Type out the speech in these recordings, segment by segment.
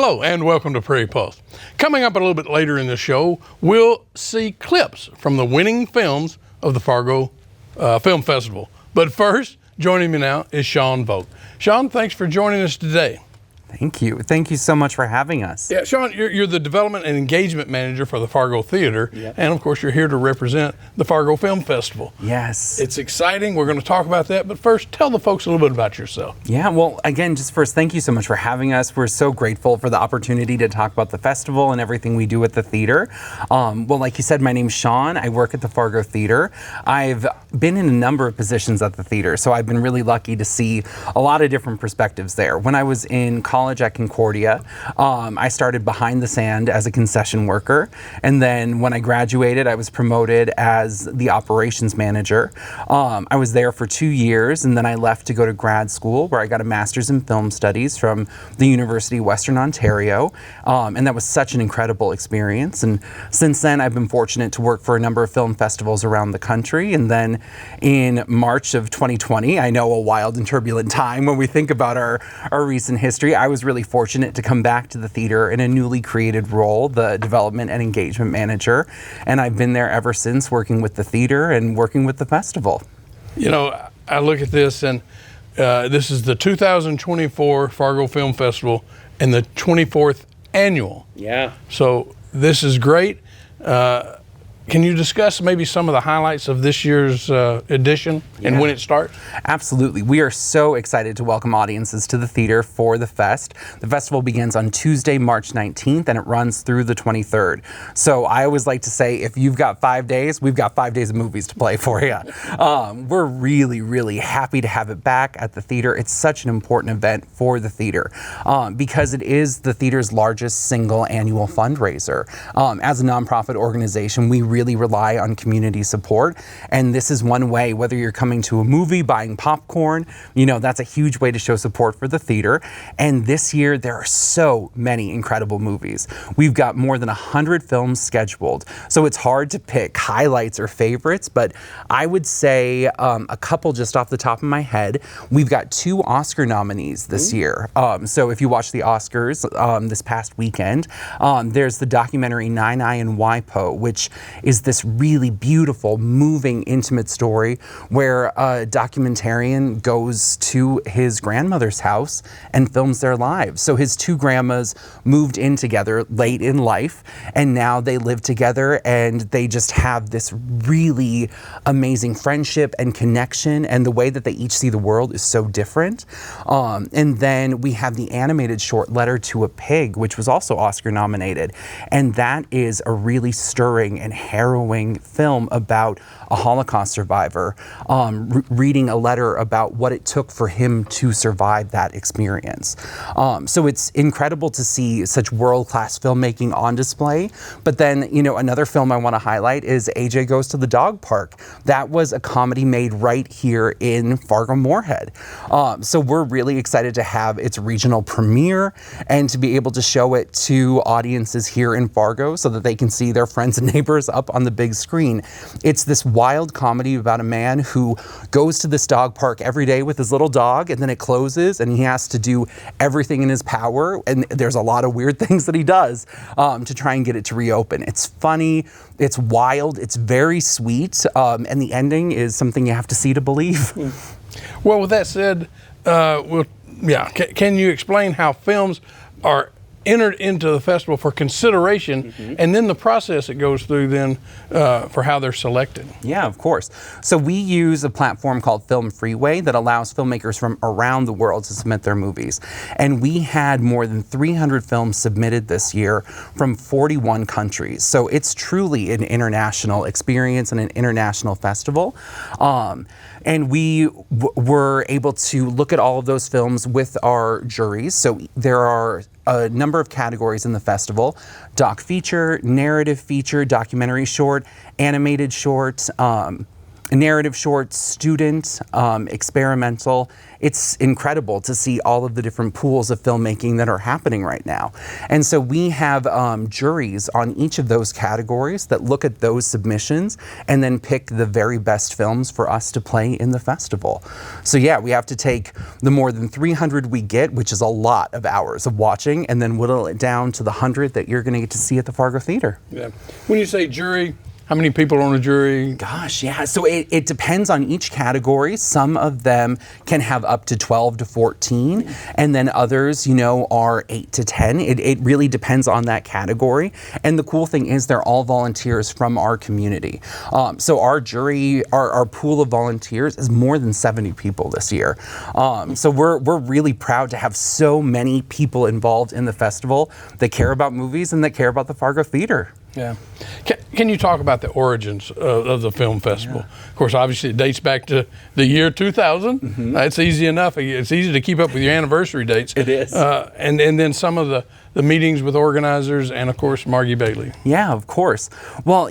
Hello and welcome to Prairie Pulse. Coming up a little bit later in the show, we'll see clips from the winning films of the Fargo Film Festival. But first, joining me now is Sean Vogt. Sean, thanks for joining us today. Thank you. Thank you so much for having us. Yeah, Sean, you're the Development and Engagement Manager for the Fargo Theater. Yep. And of course, you're here to represent the Fargo Film Festival. Yes. It's exciting. We're going to talk about that. But first, tell the folks a little bit about yourself. Yeah, well, again, just first, thank you so much for having us. We're so grateful for the opportunity to talk about the festival and everything we do at the theater. Well, like you said, my name's Sean. I work at the Fargo Theater. I've been in a number of positions at the theater, so I've been really lucky to see a lot of different perspectives there. When I was in college at Concordia, I started behind the stand as a concession worker, and then when I graduated, I was promoted as the operations manager. I was there for 2 years, and then I left to go to grad school, where I got a master's in film studies from the University of Western Ontario, and that was such an incredible experience. And since then, I've been fortunate to work for a number of film festivals around the country. And then in March of 2020, I know a wild and turbulent time when we think about our recent history, I was really fortunate to come back to the theater in a newly created role, the Development and Engagement Manager, and I've been there ever since, working with the theater and working with the festival. You know, I look at this, and this is the 2024 Fargo Film Festival and the 24th annual. Yeah. So this is great. Can you discuss maybe some of the highlights of this year's edition and when it starts? Absolutely. We are so excited to welcome audiences to the theater for the fest. The festival begins on Tuesday, March 19th, and it runs through the 23rd. So I always like to say, if you've got 5 days, we've got 5 days of movies to play for you. We're really, really happy to have it back at the theater. It's such an important event for the theater because it is the theater's largest single annual fundraiser. As a nonprofit organization, we really rely on community support, and this is one way. Whether you're coming to a movie, buying popcorn, you know, that's a huge way to show support for the theater. And this year there are so many incredible movies. We've got more than 100 films scheduled, so it's hard to pick highlights or favorites, but I would say a couple just off the top of my head. We've got 2 Oscar nominees this year. So if you watch the Oscars this past weekend, there's the documentary Nine I and WIPO, which is this really beautiful, moving, intimate story where a documentarian goes to his grandmother's house and films their lives. So his 2 grandmas moved in together late in life, and now they live together, and they just have this really amazing friendship and connection, and the way that they each see the world is so different. And then we have the animated short Letter to a Pig, which was also Oscar nominated, and that is a really stirring and harrowing film about a Holocaust survivor reading a letter about what it took for him to survive that experience. So it's incredible to see such world-class filmmaking on display. But then, you know, another film I want to highlight is AJ Goes to the Dog Park. That was a comedy made right here in Fargo-Moorhead. So we're really excited to have its regional premiere and to be able to show it to audiences here in Fargo so that they can see their friends and neighbors up on the big screen. It's this wild comedy about a man who goes to this dog park every day with his little dog, and then it closes and he has to do everything in his power, and there's a lot of weird things that he does to try and get it to reopen. It's funny, it's wild, it's very sweet, and the ending is something you have to see to believe. Well, with that said, can you explain how films are entered into the festival for consideration, and then the process it goes through then for how they're selected? Yeah, of course. So we use a platform called Film Freeway that allows filmmakers from around the world to submit their movies. And we had more than 300 films submitted this year from 41 countries. So it's truly an international experience and an international festival. And we were able to look at all of those films with our juries. So there are a number of categories in the festival: doc feature, narrative feature, documentary short, animated short, narrative shorts, student, experimental. It's incredible to see all of the different pools of filmmaking that are happening right now. And so we have juries on each of those categories that look at those submissions and then pick the very best films for us to play in the festival. So yeah, we have to take the more than 300 we get, which is a lot of hours of watching, and then whittle it down to the 100 that you're going to get to see at the Fargo Theater. Yeah. When you say jury, how many people are on a jury? Gosh, yeah. So it depends on each category. Some of them can have up to 12 to 14, and then others, are 8 to 10. It really depends on that category. And the cool thing is they're all volunteers from our community. So our jury, our pool of volunteers is more than 70 people this year. So we're really proud to have so many people involved in the festival that care about movies and that care about the Fargo Theater. Yeah. Can you talk about the origins of the film festival? Yeah. Of course, obviously it dates back to the year 2000. Mm-hmm. It's easy enough. It's easy to keep up with your anniversary dates. It is. And then some of the meetings with organizers and, of course, Margie Bailey. Yeah, of course. Well,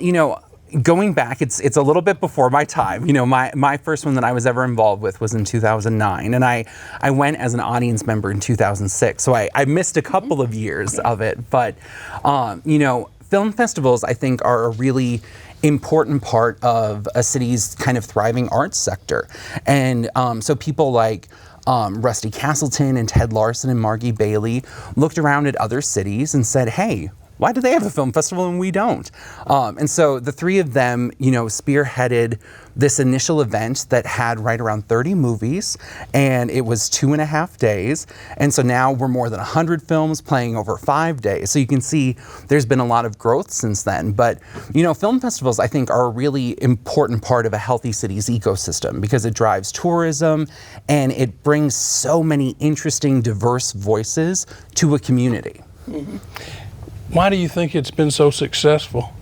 going back, it's a little bit before my time. My first one that I was ever involved with was in 2009, and I went as an audience member in 2006. So I missed a couple of years of it, but film festivals, I think, are a really important part of a city's kind of thriving arts sector. And so people like Rusty Castleton and Ted Larson and Margie Bailey looked around at other cities and said, hey, why do they have a film festival and we don't? And so the three of them, spearheaded this initial event that had right around 30 movies, and it was 2.5 days. And so now we're more than 100 films playing over 5 days. So you can see there's been a lot of growth since then. But, film festivals, I think, are a really important part of a healthy city's ecosystem because it drives tourism and it brings so many interesting, diverse voices to a community. Mm-hmm. Why do you think it's been so successful?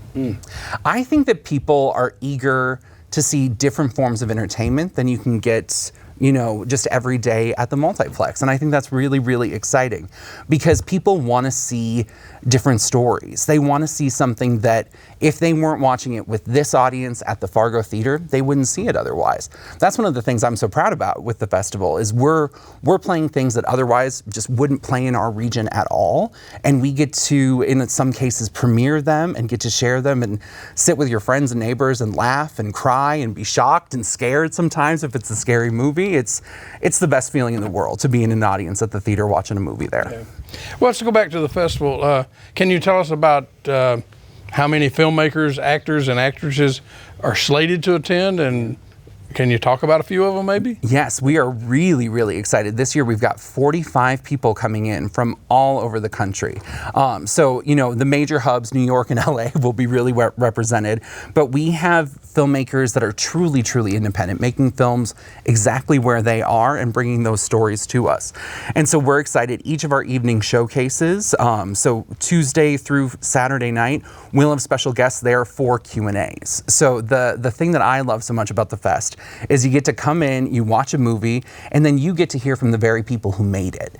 I think that people are eager to see different forms of entertainment than you can get, just every day at the multiplex. And I think that's really, really exciting because people want to see different stories. They want to see something that if they weren't watching it with this audience at the Fargo Theater, they wouldn't see it otherwise. That's one of the things I'm so proud about with the festival is we're playing things that otherwise just wouldn't play in our region at all. And we get to, in some cases, premiere them and get to share them and sit with your friends and neighbors and laugh and cry and be shocked and scared sometimes if it's a scary movie. It's the best feeling in the world to be in an audience at the theater watching a movie there. Okay. Well, let's go back to the festival. Can you tell us about how many filmmakers, actors, and actresses are slated to attend, and can you talk about a few of them maybe? Yes, we are really, really excited. This year we've got 45 people coming in from all over the country. So, the major hubs, New York and LA, will be really represented. But we have filmmakers that are truly, truly independent, making films exactly where they are and bringing those stories to us. And so we're excited. Each of our evening showcases, so Tuesday through Saturday night, we'll have special guests there for Q&As. So the thing that I love so much about the fest is you get to come in, you watch a movie, and then you get to hear from the very people who made it,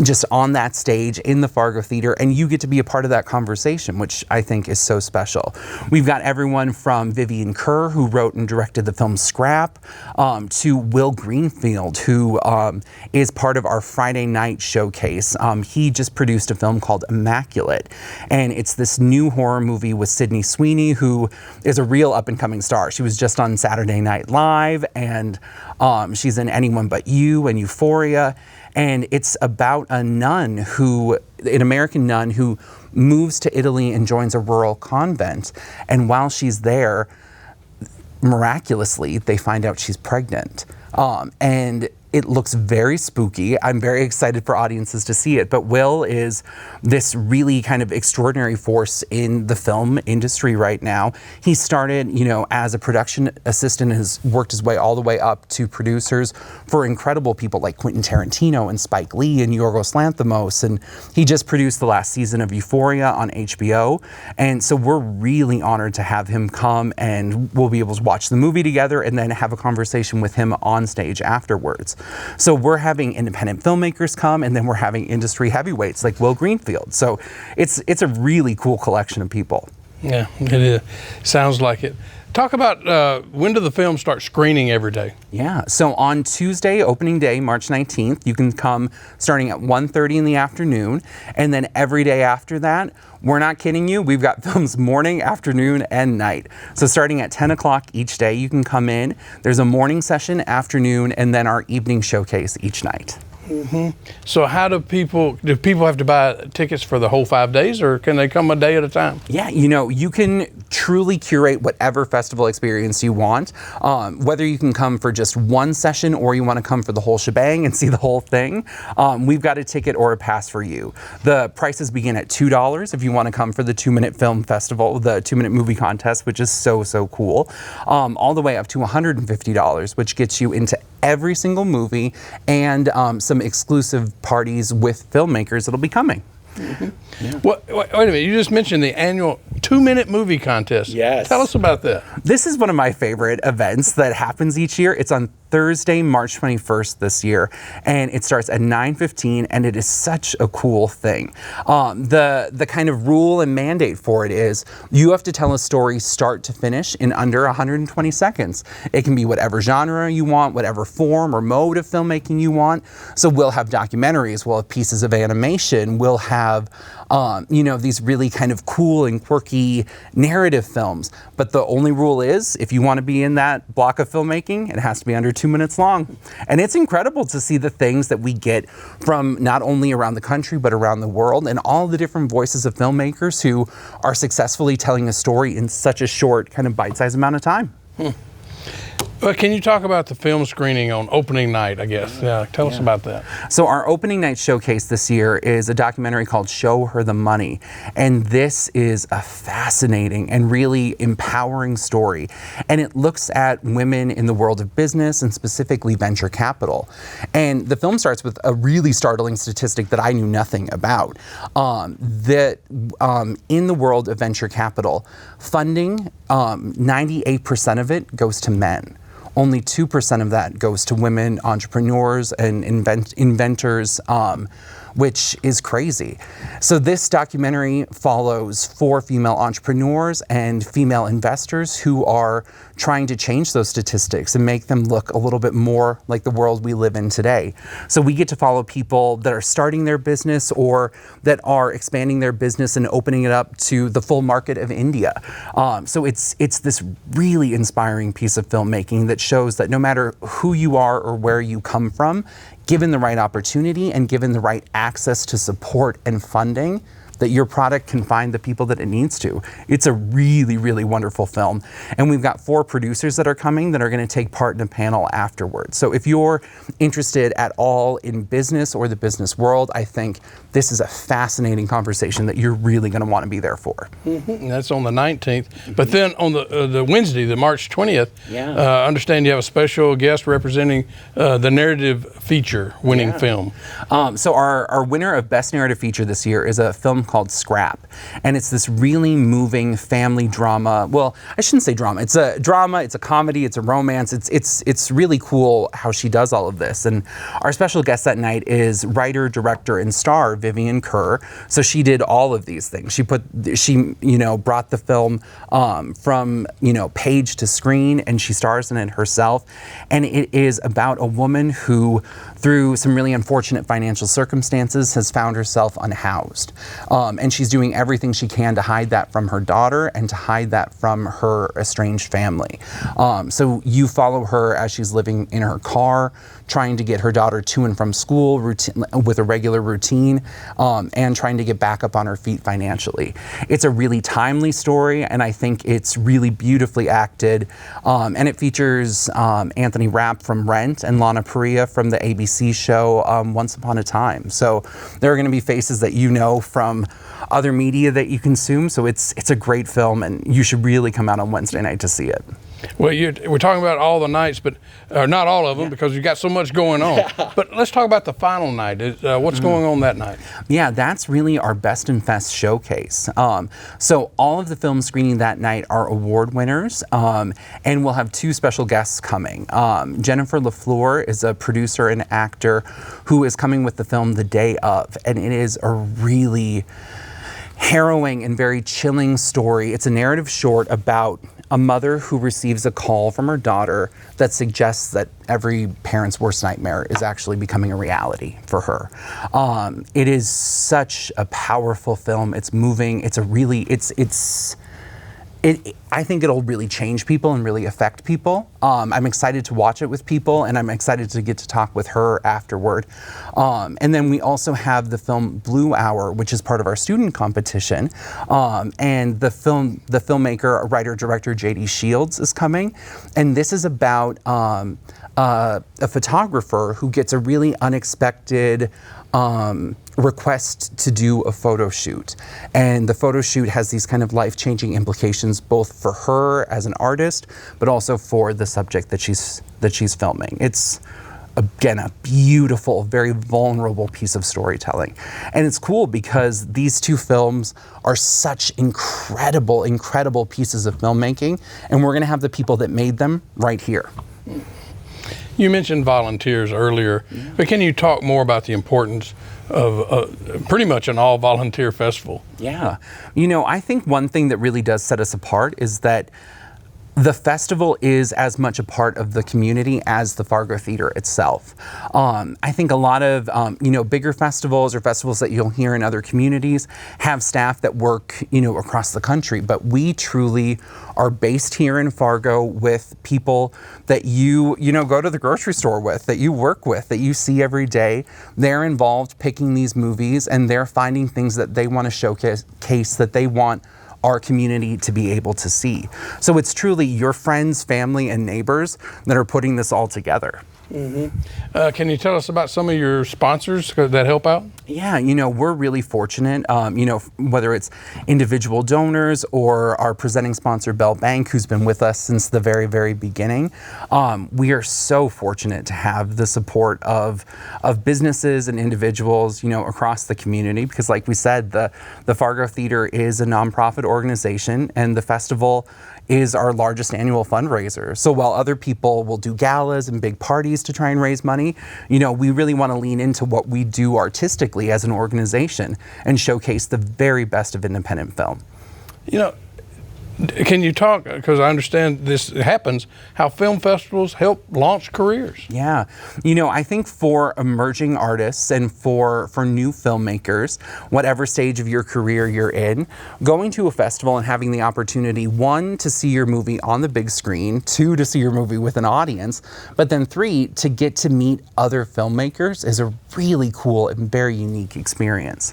just on that stage in the Fargo Theater, and you get to be a part of that conversation, which I think is so special. We've got everyone from Vivian Kerr, who wrote and directed the film Scrap, to Will Greenfield, who is part of our Friday night showcase. He just produced a film called Immaculate, and it's this new horror movie with Sydney Sweeney, who is a real up-and-coming star. She was just on Saturday Night Live, and she's in Anyone But You and Euphoria. And it's about an American nun who moves to Italy and joins a rural convent. And while she's there, miraculously, they find out she's pregnant. And it looks very spooky. I'm very excited for audiences to see it. But Will is this really kind of extraordinary force in the film industry right now. He started, as a production assistant and has worked his way all the way up to producers for incredible people like Quentin Tarantino and Spike Lee and Yorgos Lanthimos. And he just produced the last season of Euphoria on HBO. And so we're really honored to have him come, and we'll be able to watch the movie together and then have a conversation with him on stage afterwards. So we're having independent filmmakers come, and then we're having industry heavyweights like Will Greenfield. So it's a really cool collection of people. Yeah, it is. Sounds like it. Talk about when do the films start screening every day? Yeah, so on Tuesday, opening day, March 19th, you can come starting at 1:30 in the afternoon, and then every day after that, we're not kidding you, we've got films morning, afternoon, and night. So starting at 10 o'clock each day, you can come in. There's a morning session, afternoon, and then our evening showcase each night. So how do people have to buy tickets for the whole 5 days, or can they come a day at a time? Yeah, you can truly curate whatever festival experience you want. Whether you can come for just one session or you want to come for the whole shebang and see the whole thing, we've got a ticket or a pass for you. The prices begin at $2 if you want to come for the 2-minute film festival, the 2-minute movie contest, which is so cool, all the way up to $150, which gets you into every single movie and some exclusive parties with filmmakers that'll be coming. Yeah. Wait a minute, you just mentioned the annual 2-minute movie contest. Yes. Tell us about that. This is one of my favorite events that happens each year. It's on Thursday, March 21st this year, and it starts at 9:15, and it is such a cool thing. The kind of rule and mandate for it is you have to tell a story start to finish in under 120 seconds. It can be whatever genre you want, whatever form or mode of filmmaking you want. So we'll have documentaries, we'll have pieces of animation, we'll have these really kind of cool and quirky narrative films. But the only rule is, if you want to be in that block of filmmaking, it has to be under 2 minutes long. And it's incredible to see the things that we get from not only around the country, but around the world, and all the different voices of filmmakers who are successfully telling a story in such a short, kind of bite-sized amount of time. Well, can you talk about the film screening on opening night, I guess? Yeah, tell us about that. So our opening night showcase this year is a documentary called Show Her the Money. And this is a fascinating and really empowering story. And it looks at women in the world of business and specifically venture capital. And the film starts with a really startling statistic that I knew nothing about. That in the world of venture capital, funding, 98% of it goes to men. Only 2% of that goes to women entrepreneurs and inventors, which is crazy. So this documentary follows 4 female entrepreneurs and female investors who are trying to change those statistics and make them look a little bit more like the world we live in today. So we get to follow people that are starting their business or that are expanding their business and opening it up to the full market of India. So it's this really inspiring piece of filmmaking that shows that no matter who you are or where you come from, given the right opportunity and given the right access to support and funding, that your product can find the people that it needs to. It's a really, really wonderful film. And we've got 4 producers that are coming that are going to take part in a panel afterwards. So if you're interested at all in business or the business world, I think this is a fascinating conversation that you're really going to want to be there for. Mm-hmm. That's on the 19th. But then on the Wednesday, the March 20th, I understand you have a special guest representing the narrative feature winning film. So our winner of Best Narrative Feature this year is a film called Scrap. And it's this really moving family drama. Well, I shouldn't say drama. It's a drama, it's a comedy, it's a romance. It's really cool how she does all of this. And our special guest that night is writer, director, and star Vivian Kerr. So she did all of these things. She brought the film from page to screen, and she stars in it herself. And it is about a woman who, through some really unfortunate financial circumstances, has found herself unhoused. And she's doing everything she can to hide that from her daughter and to hide that from her estranged family. So you follow her as she's living in her car, trying to get her daughter to and from school with a regular routine, and trying to get back up on her feet financially. It's a really timely story, and I think it's really beautifully acted. And it features Anthony Rapp from Rent and Lana Parrilla from the ABC show Once Upon a Time. So there are going to be faces that you know from other media that you consume. So it's a great film, and you should really come out on Wednesday night to see it. Well, we're talking about all the nights, but not all of them because you've got so much going on. But let's talk about the final night. What's going on that night? Yeah, that's really our Best in Fest showcase. So all of the films screening that night are award winners, and we'll have 2 special guests coming. Jennifer LaFleur is a producer and actor who is coming with the film The Day Of, and it is a really harrowing and very chilling story. It's a narrative short about a mother who receives a call from her daughter that suggests that every parent's worst nightmare is actually becoming a reality for her. It is such a powerful film. It's moving. I think it'll really change people and really affect people. I'm excited to watch it with people, and I'm excited to get to talk with her afterward. And then we also have the film Blue Hour, which is part of our student competition. And the filmmaker, writer, director J.D. Shields is coming. And this is about a photographer who gets a really unexpected request to do a photo shoot. And the photo shoot has these kind of life-changing implications both for her as an artist, but also for the subject that she's filming. It's, again, a beautiful, very vulnerable piece of storytelling. And it's cool because these two films are such incredible, incredible pieces of filmmaking, and we're gonna have the people that made them right here. You mentioned volunteers earlier, but can you talk more about the importance of pretty much an all-volunteer festival? Yeah. You know, I think one thing that really does set us apart is that the festival is as much a part of the community as the Fargo Theater itself. I think a lot of, bigger festivals or festivals that you'll hear in other communities have staff that work, across the country, but we truly are based here in Fargo with people that you go to the grocery store with, that you work with, that you see every day. They're involved picking these movies, and they're finding things that they want to showcase that they want our community to be able to see. So it's truly your friends, family, and neighbors that are putting this all together. Mm-hmm. Can you tell us about some of your sponsors that help out? Yeah, we're really fortunate, whether it's individual donors or our presenting sponsor, Bell Bank, who's been with us since the very, very beginning. We are so fortunate to have the support of businesses and individuals, across the community, because like we said, the Fargo Theater is a nonprofit organization, and the festival is our largest annual fundraiser. So while other people will do galas and big parties to try and raise money, we really want to lean into what we do artistically as an organization and showcase the very best of independent film. Can you talk, because I understand this happens, how film festivals help launch careers? Yeah. I think for emerging artists and for new filmmakers, whatever stage of your career you're in, going to a festival and having the opportunity, 1, to see your movie on the big screen, 2, to see your movie with an audience, but then 3, to get to meet other filmmakers is a really cool and very unique experience.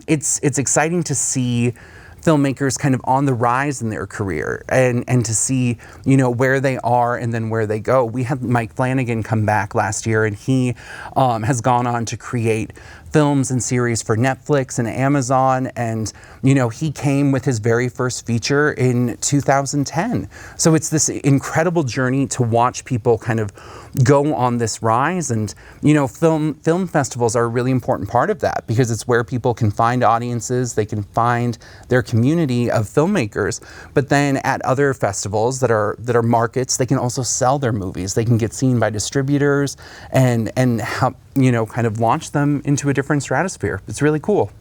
It's exciting to see filmmakers kind of on the rise in their career and to see, where they are and then where they go. We had Mike Flanagan come back last year, and he has gone on to create films and series for Netflix and Amazon, and he came with his very first feature in 2010. So it's this incredible journey to watch people kind of go on this rise, and film festivals are a really important part of that, because it's where people can find audiences, they can find their community of filmmakers, but then at other festivals that are markets, they can also sell their movies, they can get seen by distributors and help kind of launch them into a different stratosphere. It's really cool.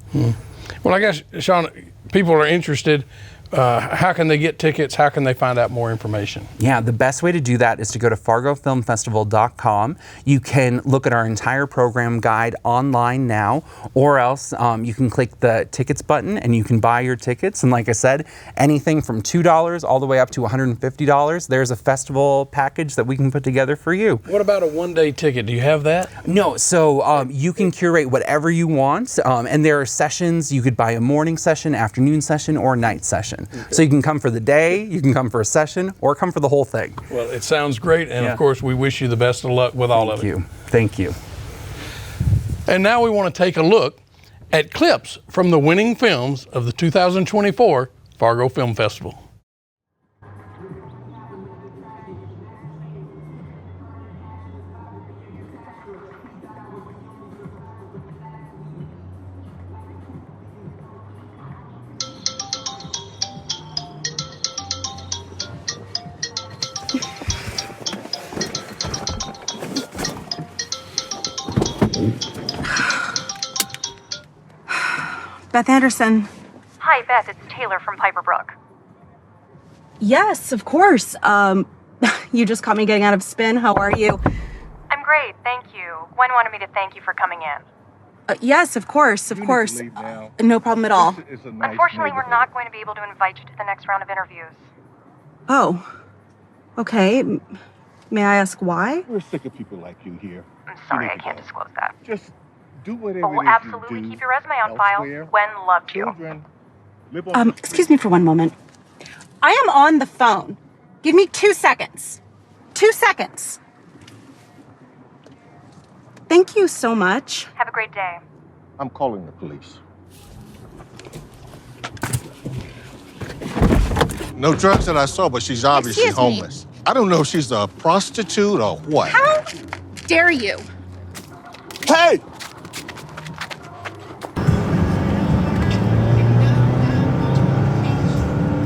Well, I guess, Sean, people are interested. How can they get tickets? How can they find out more information? Yeah, the best way to do that is to go to fargofilmfestival.com. You can look at our entire program guide online now, or else you can click the tickets button and you can buy your tickets. And like I said, anything from $2 all the way up to $150, there's a festival package that we can put together for you. What about a one-day ticket? Do you have that? No, so you can curate whatever you want, and there are sessions. You could buy a morning session, afternoon session, or night session. Okay. So you can come for the day, you can come for a session, or come for the whole thing. Well, it sounds great, and of course, we wish you the best of luck with all of it. Thank you. And now we want to take a look at clips from the winning films of the 2024 Fargo Film Festival. Beth Anderson, Hi, Beth, it's Taylor from Piper Brook. Yes, of course. You just caught me getting out of spin. How are you? I'm great, thank you. Gwen wanted me to thank you for coming in. Yes, of course, of course. No problem at all. Unfortunately, we're not going to be able to invite you to the next round of interviews. Oh, okay. May I ask why? We're sick of people like you here. I'm sorry, I can't disclose that. Just do whatever But we'll it is absolutely you do keep your resume on file. elsewhere. Gwen loved you. Children live on the Excuse me for one moment. I am on the phone. Give me 2 seconds. 2 seconds. Thank you so much. Have a great day. I'm calling the police. No drugs that I saw, but she's obviously Excuse me. homeless. I don't know if she's a prostitute or what. How dare you? Hey!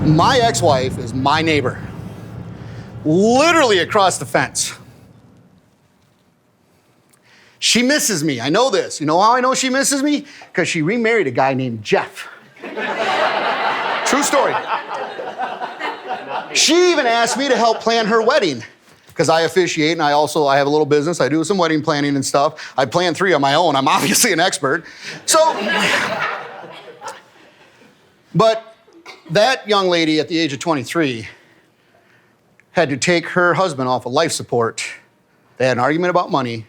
My ex-wife is my neighbor. Literally across the fence. She misses me. I know this. You know how I know she misses me? Because she remarried a guy named Jeff. True story. She even asked me to help plan her wedding. Because I officiate and I have a little business. I do some wedding planning and stuff. I planned 3 on my own. I'm obviously an expert. But that young lady at the age of 23 had to take her husband off of life support. They had an argument about money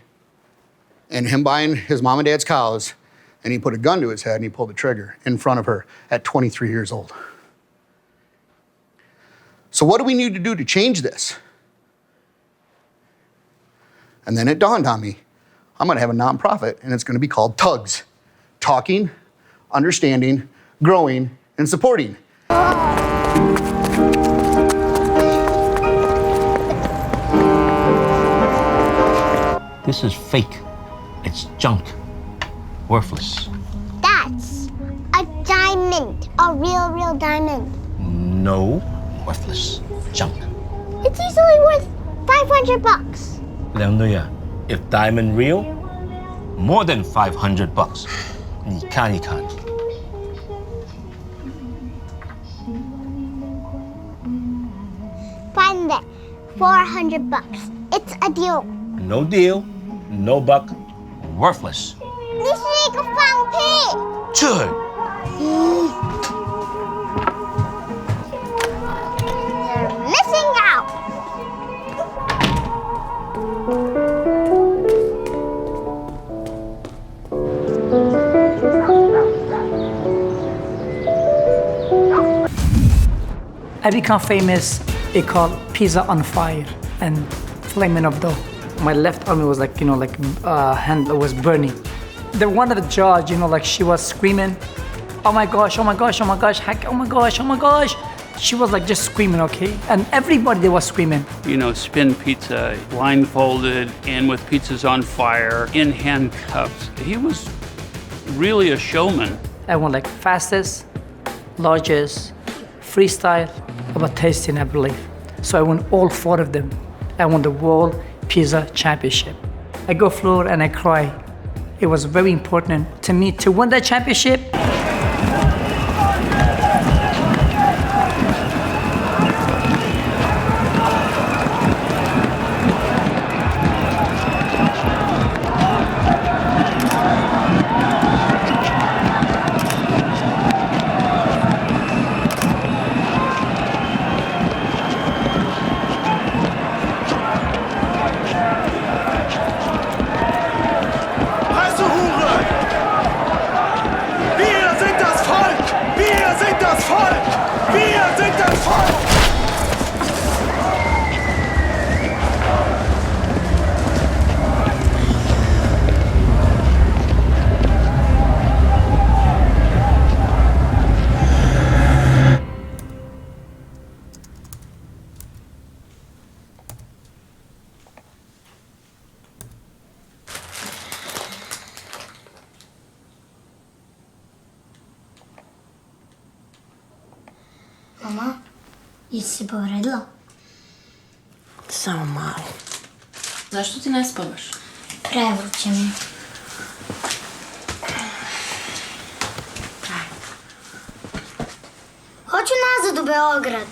and him buying his mom and dad's cows, and he put a gun to his head and he pulled the trigger in front of her at 23 years old. So what do we need to do to change this? And then it dawned on me, I'm gonna have a nonprofit and it's gonna be called TUGS. Talking, understanding, growing, and supporting. This is fake. It's junk. Worthless. That's a diamond. A real diamond. No. Worthless. Junk. It's easily worth $500. แล้วเนี่ย if diamond real, more than $500. 你看一看 Find it. $400. It's a deal. No deal, no buck, worthless. นี่สิก็ฟังพี่ Good. You're missing out. I become famous because pizza on fire and flaming of dough. My left arm was like, hand was burning. The one of the judge, like she was screaming, oh my gosh, oh my gosh, oh my gosh, heck, oh my gosh, oh my gosh. She was like just screaming, okay? And everybody they was screaming. Spin pizza, blindfolded and with pizzas on fire, in handcuffs. He was really a showman. I won like fastest, largest, freestyle, about tasting, I believe. So I won all 4 of them. I won the World Pizza Championship. I go floor and I cry. It was very important to me to win that championship. Mamma, jesi se povredila? Samo malo. Zašto ti ne spavaš? Prevruće mi. Beograd.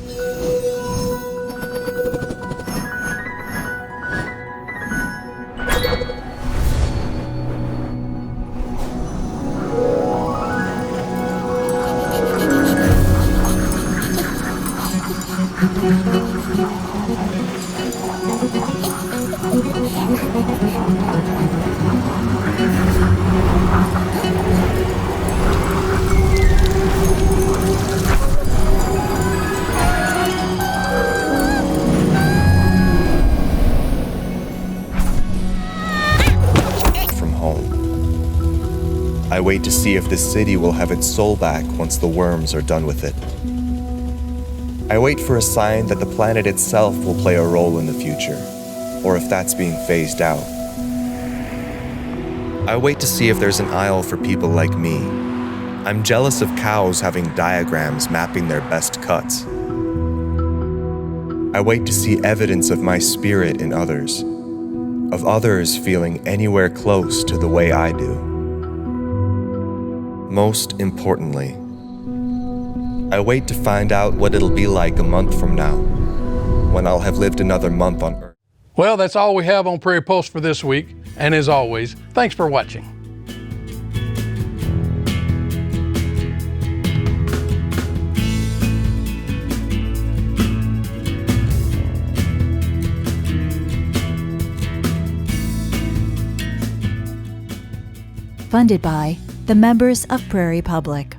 From home. I wait to see if this city will have its soul back once the worms are done with it. I wait for a sign that the planet itself will play a role in the future, or if that's being phased out. I wait to see if there's an aisle for people like me. I'm jealous of cows having diagrams mapping their best cuts. I wait to see evidence of my spirit in others, of others feeling anywhere close to the way I do. Most importantly, I wait to find out what it'll be like a month from now, when I'll have lived another month on Earth. Well, that's all we have on Prairie Pulse for this week. And as always, thanks for watching. Funded by the members of Prairie Public.